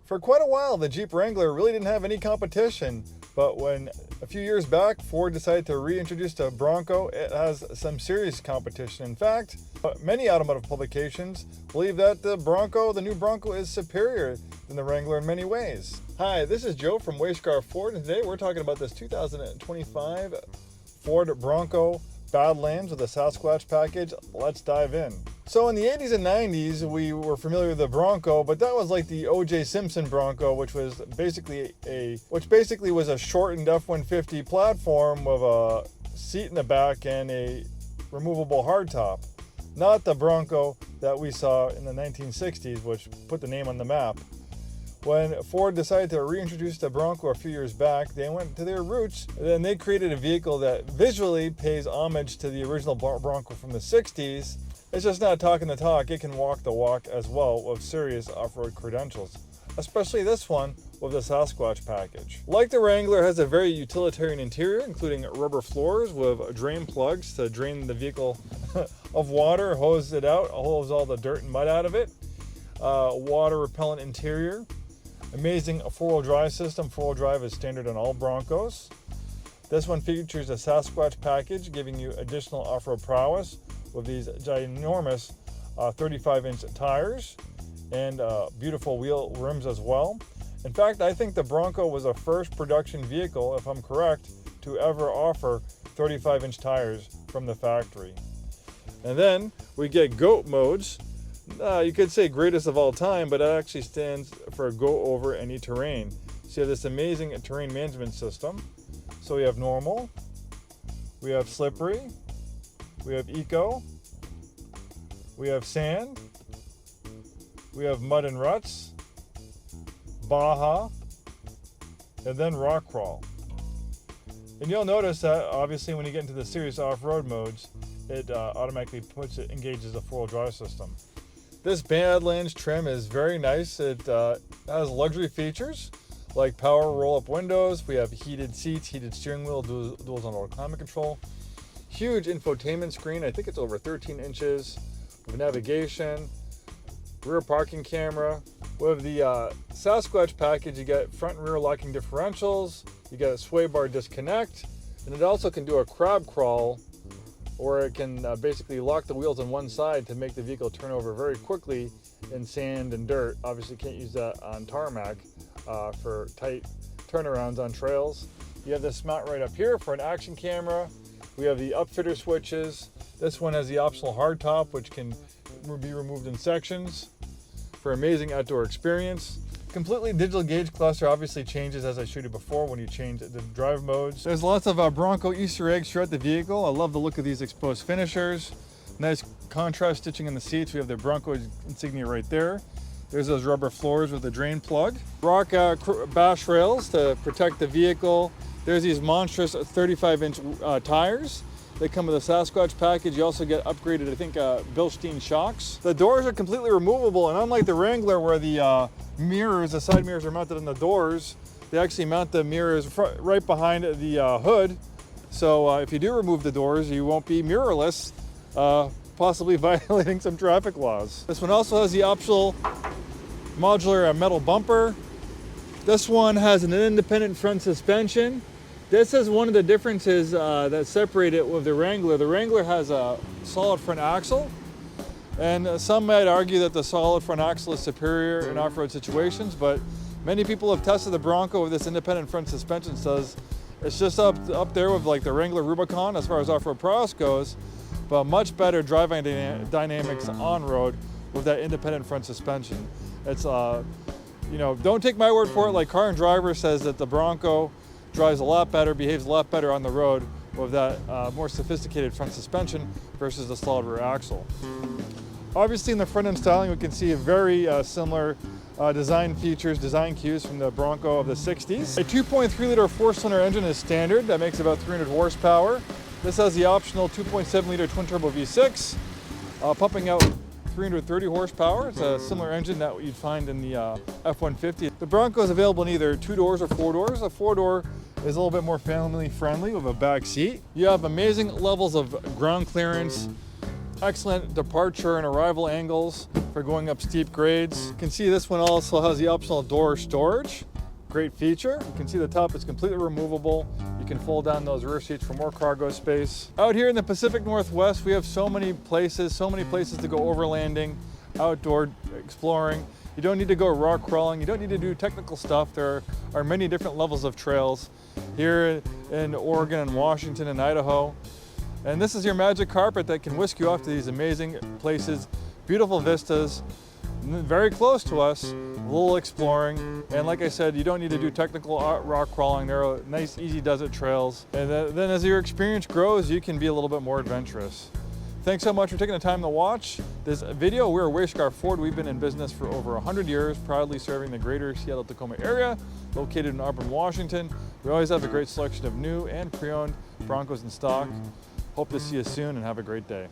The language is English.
For quite a while, the Jeep Wrangler really didn't have any competition, but when a few years back, Ford decided to reintroduce the Bronco, it has some serious competition. In fact, many automotive publications believe that the new Bronco is superior than the Wrangler in many ways. Hi, this is Joe from Way Scarff Ford, and today we're talking about this 2025 Ford Bronco Badlands with a Sasquatch package. Let's dive in. So in the 80s and 90s, we were familiar with the Bronco, but that was like the O.J. Simpson Bronco, which basically was a shortened F-150 platform with a seat in the back and a removable hardtop. Not the Bronco that we saw in the 1960s, which put the name on the map. When Ford decided to reintroduce the Bronco a few years back, they went to their roots, and they created a vehicle that visually pays homage to the original Bronco from the 60s. It's just not talking the talk, it can walk the walk as well with serious off-road credentials, especially this one with the Sasquatch package. Like the Wrangler, it has a very utilitarian interior, including rubber floors with drain plugs to drain the vehicle of water, hose it out, hose all the dirt and mud out of it. Water repellent interior. Amazing four-wheel drive system. Four-wheel drive is standard on all Broncos. This one features a Sasquatch package, giving you additional off-road prowess with these ginormous 35-inch tires and beautiful wheel rims as well. In fact, I think the Bronco was the first production vehicle, if I'm correct, to ever offer 35-inch tires from the factory. And then we get GOAT modes. You could say greatest of all time, but it actually stands for go over any terrain. So you have this amazing terrain management system. So we have normal, we have slippery, we have eco, we have sand, we have mud and ruts, Baja, and then rock crawl. And you'll notice that obviously when you get into the serious off-road modes, it automatically engages the four-wheel drive system. This Badlands trim is very nice. It has luxury features like power roll-up windows. We have heated seats, heated steering wheel, dual zone climate control. Huge infotainment screen. I think it's over 13 inches. With navigation, rear parking camera. With the Sasquatch package, you get front and rear locking differentials. You get a sway bar disconnect, and it also can do a crab crawl, or it can basically lock the wheels on one side to make the vehicle turn over very quickly in sand and dirt. Obviously can't use that on tarmac for tight turnarounds on trails. You have this mount right up here for an action camera. We have the upfitter switches. This one has the optional hardtop, which can be removed in sections for amazing outdoor experience. Completely digital gauge cluster obviously changes, as I showed you before, when you change the drive modes. There's lots of Bronco Easter eggs throughout the vehicle. I love the look of these exposed finishers. Nice contrast stitching in the seats. We have the Bronco insignia right there. There's those rubber floors with the drain plug. Rock bash rails to protect the vehicle. There's these monstrous 35-inch tires. They come with a Sasquatch package. You also get upgraded, I think, Bilstein shocks. The doors are completely removable, and unlike the Wrangler where the side mirrors are mounted on the doors, they actually mount the mirrors right behind the hood. So if you do remove the doors, you won't be mirrorless, possibly violating some traffic laws. This one also has the optional modular metal bumper. This one has an independent front suspension. This is one of the differences that separate it with the Wrangler. The Wrangler has a solid front axle, and some might argue that the solid front axle is superior in off-road situations, but many people have tested the Bronco with this independent front suspension. Says it's just up there with like the Wrangler Rubicon as far as off-road prowess goes, but much better driving dynamics on-road with that independent front suspension. It's don't take my word for it. Like Car and Driver says that the Bronco drives a lot better, behaves a lot better on the road with that more sophisticated front suspension versus the solid rear axle. Obviously in the front end styling, we can see a very similar design features, design cues from the Bronco of the 60s. A 2.3 liter four-cylinder engine is standard. That makes about 300 horsepower. This has the optional 2.7 liter twin turbo V6, pumping out 330 horsepower. It's a similar engine that you'd find in the F-150. The Bronco is available in either 2 doors or 4 doors. The 4-door is a little bit more family friendly with a back seat. You have amazing levels of ground clearance, Excellent departure and arrival angles for going up steep grades. You can see this one also has the optional door storage. Great feature. You can see the top is completely removable. You can fold down those rear seats for more cargo space. Out here in the Pacific Northwest, we have so many places to go overlanding, outdoor exploring. You don't need to go rock crawling. You don't need to do technical stuff. There are many different levels of trails here in Oregon and Washington and Idaho. And this is your magic carpet that can whisk you off to these amazing places, beautiful vistas, very close to us, a little exploring. And like I said, you don't need to do technical rock crawling. There are nice, easy desert trails. And then as your experience grows, you can be a little bit more adventurous. Thanks so much for taking the time to watch this video. We're Way Scarff Ford. We've been in business for over 100 years, proudly serving the greater Seattle-Tacoma area, located in Auburn, Washington. We always have a great selection of new and pre-owned Broncos in stock. Hope to see you soon and have a great day.